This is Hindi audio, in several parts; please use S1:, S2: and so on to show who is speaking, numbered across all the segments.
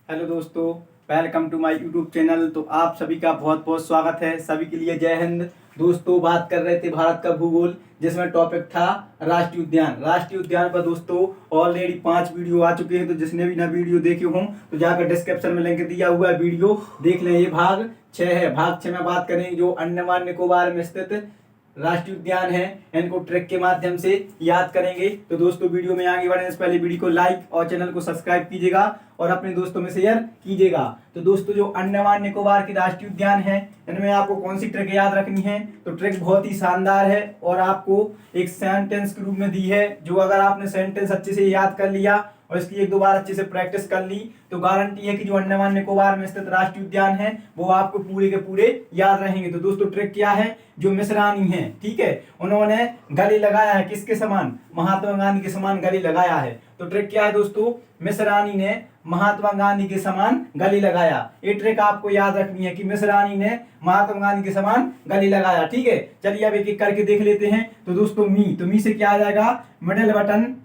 S1: हेलो दोस्तों, welcome to my YouTube channel. तो आप सभी का बहुत बहुत स्वागत है। सभी के लिए जय हिंद। दोस्तों, बात कर रहे थे भारत का भूगोल, जिसमें टॉपिक था राष्ट्रीय उद्यान। राष्ट्रीय उद्यान पर दोस्तों ऑलरेडी 5 वीडियो आ चुके हैं। तो जिसने भी ना वीडियो देखे हों तो जाकर डिस्क्रिप्शन में लिंक दिया हुआ है, वीडियो देख लें। ये भाग 6 है। भाग 6 में बात करेंगे जो अंडमान निकोबार में स्थित राष्ट्रीय उद्यान है, इनको ट्रैक के माध्यम से याद करेंगे। तो दोस्तों, वीडियो में आगे बढ़ने से पहले वीडियो को लाइक और चैनल को सब्सक्राइब कीजिएगा और अपने दोस्तों में शेयर कीजिएगा। तो दोस्तों, जो अंडमान निकोबार के राष्ट्रीय उद्यान है, इनमें आपको कौन सी ट्रिक याद रखनी है? तो ट्रिक बहुत ही शानदार है और आपको एक सेंटेंस के रूप में दी है, जो अगर आपने सेंटेंस अच्छे से याद कर लिया और इसकी एक दो बार अच्छे से प्रैक्टिस कर ली तो गारंटी है कि जो अंडमान निकोबार में स्थित राष्ट्रीय उद्यान है वो आपको पूरे के पूरे याद रहेंगे। तो दोस्तों, ट्रिक क्या है? जो मिस रानी है, ठीक है, उन्होंने गले लगाया है किसके समान? महात्मा गांधी के समान गले लगाया है। तो ट्रिक क्या है दोस्तों? मिस रानी ने महात्मा गांधी के समान गले लगाया। ये ट्रिक आपको याद रखनी है कि मिस रानी ने महात्मा गांधी के समान गले लगाया। ठीक है, चलिए अब एक एक करके देख लेते हैं। तो दोस्तों, मी से क्या आ जाएगा? मिडिल बटन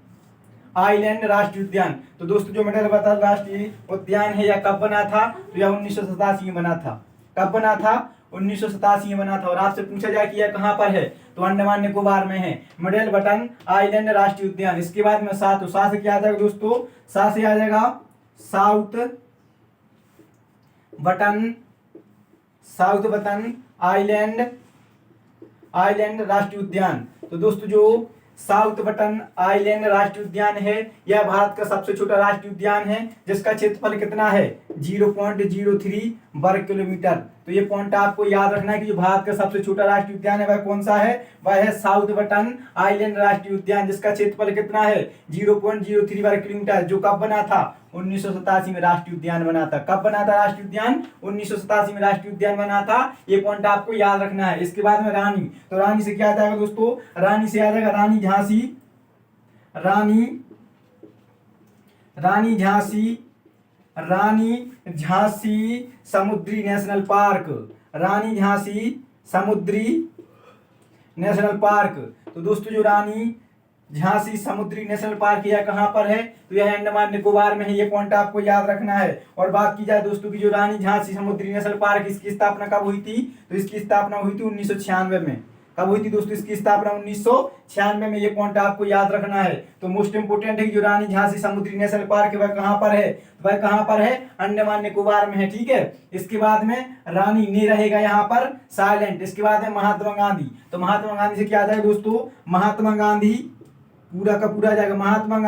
S1: आइलैंड राष्ट्रीय उद्यान। तो दोस्तों, जो मिडिल बटन राष्ट्रीय उद्यान है यह कब बना था? तो यह 1987 में बना था। कब बना था? 1987 में बना था। और आपसे पूछा जाए कि यह कहां पर है तो अंडमान निकोबार में है, मिडिल बटन आइलैंड राष्ट्रीय उद्यान। इसके बाद में सा, तो सा से क्या आ जाएगा दोस्तों? सा से आ जाएगा साउथ बटन आइलैंड राष्ट्रीय उद्यान। तो दोस्तों, जो साउथ बटन आइलैंड राष्ट्रीय उद्यान है यह भारत का सबसे छोटा राष्ट्रीय उद्यान है, जिसका क्षेत्रफल कितना है? 0.03 वर्ग किलोमीटर। तो ये पॉइंट आपको याद रखना है कि जो भारत का सबसे छोटा राष्ट्रीय उद्यान है वह कौन सा है? वह है साउथ बटन आइलैंड राष्ट्रीय उद्यान, जिसका क्षेत्रफल कितना है? 0.03 वर्ग किलोमीटर। जो कब बना था? 1987 में राष्ट्रीय उद्यान बना था। कब बना था राष्ट्रीय उद्यान? 1987 में राष्ट्रीय उद्यान बना था। ये पॉइंट आपको याद रखना है। इसके बाद में रानी, तो रानी से क्या आ जाएगा दोस्तों? रानी से आ जाएगा रानी झांसी समुद्री नेशनल पार्क। रानी झांसी समुद्री नेशनल पार्क। तो दोस्तों, जो रानी झांसी समुद्री नेशनल पार्क यह कहां पर है? तो यह अंडमान निकोबार में है। ये पॉइंट आपको याद रखना है। और बात की जाए दोस्तों की जो रानी झांसी समुद्री नेशनल पार्क, इसकी स्थापना कब हुई थी? तो इसकी स्थापना हुई थी 1996 में। कब हुई थी दोस्तों इसकी स्थापना? 1996 में। ये पॉइंट आपको याद रखना है। तो मोस्ट इंपोर्टेंट है कि जो रानी झांसी समुद्री नेशनल पार्क है वह कहां पर है? वह कहां पर है? अंडमान निकोबार में है। ठीक है, इसके बाद में रानी ने रहेगा यहाँ पर साइलेंट। इसके बाद है महात्मा गांधी। तो महात्मा गांधी से क्या आ जाएगा दोस्तों? महात्मा गांधी पूरा का पूरा जाएगा Mahatma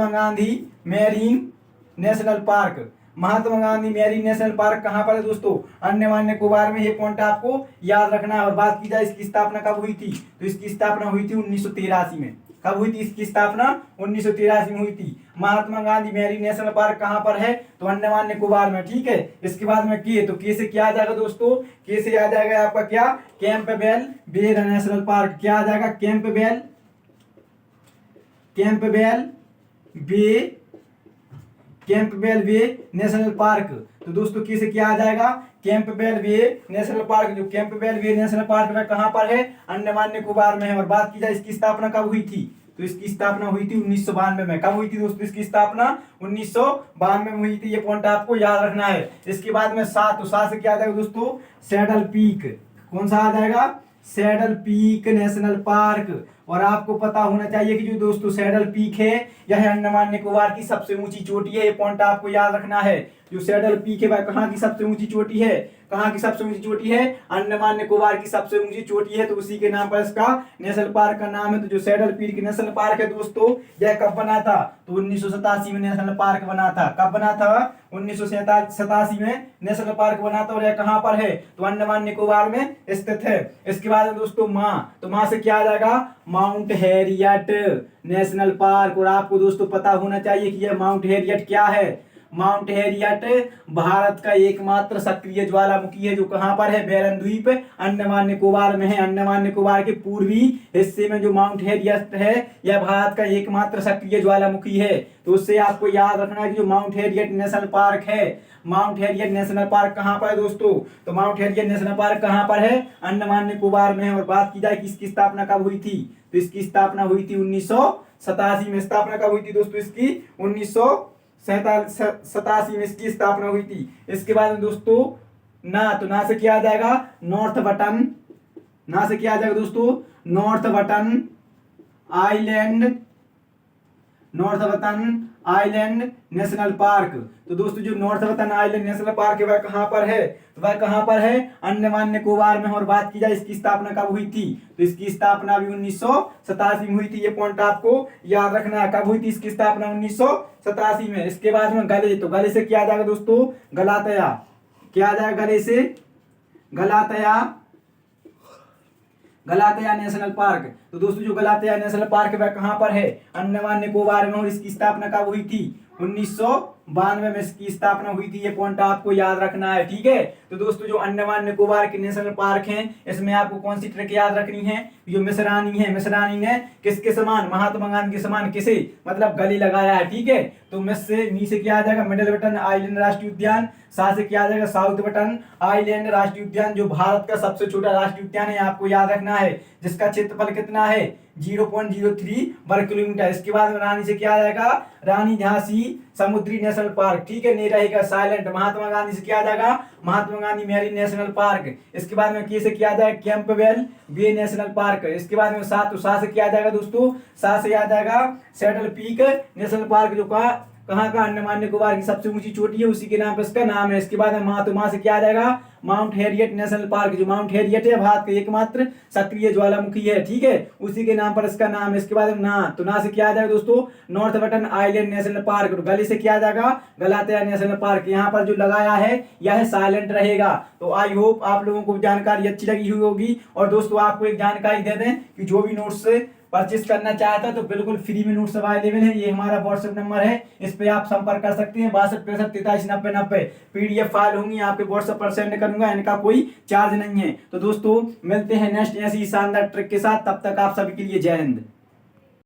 S1: Gandhi marine national park. Mahatma Gandhi marine national park कहां पर है दोस्तों? अंडमान निकोबार में। ये पॉइंट आपको याद रखना है। और बात की जाए इसकी स्थापना कब हुई थी? तो इसकी स्थापना हुई थी 1983 में। कब हुई थी इसकी स्थापना? 1983 में हुई थी। Mahatma Gandhi marine national park कहां पर है? तो अंडमान निकोबार में। ठीक है, इसके बाद में के, तो के से क्या आ जाएगा दोस्तों? के से आ जाएगा आपका क्या? कैंपबेल बे नेशनल पार्क। क्या आ जाएगा? कैंपबेल बे नेशनल पार्क। तो दोस्तों, के से क्या आ जाएगा? कैंपबेल बे नेशनल पार्क। जो कैंपबेल बे नेशनल पार्क में कहां पर है? अंडमान निकोबार में है। और बात की जाए इसकी स्थापना कब हुई थी? तो इसकी स्थापना हुई थी 1992 में। कब हुई थी दोस्तों इसकी स्थापना? 1992 में हुई थी। ये पॉइंट आपको याद रखना है। इसके बाद में सा, तो सा से क्या आ जाएगा दोस्तों? Saddle peak. कौन सा आ जाएगा? Saddle peak national park. और आपको पता होना चाहिए कि जो दोस्तों सैडल पीक है यह अंडमान निकोबार की सबसे ऊंची चोटी है। ये पॉइंट आपको याद रखना है। जो सैडल पीक है वह कहाँ की सबसे ऊंची चोटी है? कहाँ की सबसे ऊंची चोटी है? अंडमान निकोबार की सबसे ऊंची चोटी है। तो उसी के नाम पर इसका नेशनल पार्क का नाम है। तो जो सैडल पीक नेशनल पार्क है दोस्तों, यह कब बना था? तो 1987 में नेशनल पार्क बना था। कब बना था? 1987 में नेशनल पार्क बना था। और यह कहां पर है? तो अंडमान निकोबार में स्थित है। इसके बाद दोस्तों माँ, तो माँ से क्या आ जाएगा? Mount Harriet national park. और आपको दोस्तों पता होना चाहिए कि यह माउंट हैरियट क्या है? माउंट हैरियट भारत का एकमात्र सक्रिय ज्वालामुखी है, जो कहां पर है? बेलन द्वीप अंडमान निकोबार में है। अंडमान निकोबार के पूर्वी हिस्से में जो माउंट हैरियट है यह भारत का एकमात्र सक्रिय ज्वालामुखी है। तो उससे आपको याद रखना है कि जो माउंट हैरियट नेशनल पार्क है, माउंट हैरियट नेशनल पार्क कहां पर है दोस्तों? तो माउंट हैरियट नेशनल पार्क कहां पर है? अंडमान निकोबार में है। और बात की जाए कि इसकी स्थापना कब हुई थी? तो इसकी स्थापना हुई थी 1987 में। स्थापना कब हुई थी दोस्तों इसकी? 1987 सतासी में इसकी स्थापना हुई थी। इसके बाद में दोस्तों ना, तो ना से क्या आ जाएगा नॉर्थ बटन, ना से क्या आ जाएगा दोस्तों north button island, north button island national park. तो दोस्तों जो north button island national park है वह कहाँ पर है, तो वह कहाँ पर है अंडमान निकोबार में। और बात की जाए इसकी स्थापना कब हुई थी, तो इसकी स्थापना भी 1987 में हुई थी। ये पॉइंट आपको याद रखना है, कब हुई थी इसकी स्थापना 1987 में। इसके बाद में गले, तो गले से क्या आ जाएगा दोस्तों गलातया, क्या आ जाएगा गले से गलातया, गलातया नेशनल पार्क। तो दोस्तों जो गलातया नेशनल पार्क है वह कहाँ पर है अंडमान निकोबार में। और इसकी स्थापना कब हुई थी 1992 में इसकी स्थापना हुई थी। ये पॉइंट आपको याद रखना है, ठीक है। तो दोस्तों जो अंडमान निकोबार के नेशनल पार्क हैं इसमें आपको कौन सी ट्रिक याद रखनी है, जो मिसरानी है, मिसरानी ने किसके समान, महात्मा गांधी के समान किसे मतलब गले लगाया है, ठीक है। तो मिस से नी से क्या आ जाएगा मिडिल बटन आइलैंड राष्ट्रीय उद्यान, सा से क्या आ जाएगा साउथ बटन आइलैंड राष्ट्रीय उद्यान, जो भारत का सबसे छोटा राष्ट्रीय उद्यान है, आपको याद रखना है, जिसका क्षेत्रफल कितना है 0.03 वर्ग किलोमीटर। इसके बाद में रानी से क्या आ जाएगा रानी झांसी समुद्री नेशनल पार्क, ठीक है, नहीं रहेगा साइलेंट। महात्मा गांधी से क्या आ जाएगा Mahatma Gandhi marine national park. इसके बाद में के से क्या आ जाएगा कैंपबेल बे नेशनल पार्क। इसके बाद में सा से क्या आ जाएगा दोस्तों, सा से आ जाएगा सेटल पीक नेशनल पार्क, जो कहाँ का अंडमान निकोबार की सबसे ऊंची चोटी है, उसी के नाम पर इसका नाम है। इसके बाद में माँ से क्या आ जाएगा माउंट हैरियट नेशनल पार्क, जो माउंट हैरियट है भारत का एकमात्र सक्रिय ज्वालामुखी है, ठीक है, उसी के नाम पर इसका नाम है। इसके बाद में ना, तो ना से क्या आ जाएगा दोस्तों north button island national park. गले से क्या आ जाएगा गलातया नेशनल पार्क। यहाँ पर जो लगाया है यह साइलेंट रहेगा। तो आई होप आप लोगों को जानकारी अच्छी लगी हुई होगी। और दोस्तों आपको एक जानकारी दे दें कि जो भी नोट्स परचेस करना चाहता है तो बिल्कुल फ्री में नोट्स अवेलेबल है। ये हमारा व्हाट्सएप नंबर है, इस पे आप संपर्क कर सकते हैं 6263439090। पीडीएफ फाइल होंगी आपके व्हाट्सएप पर सेंड करूंगा, इनका कोई चार्ज नहीं है। तो दोस्तों मिलते हैं नेक्स्ट ऐसी शानदार ट्रिक के साथ, तब तक आप सभी के लिए जय हिंद।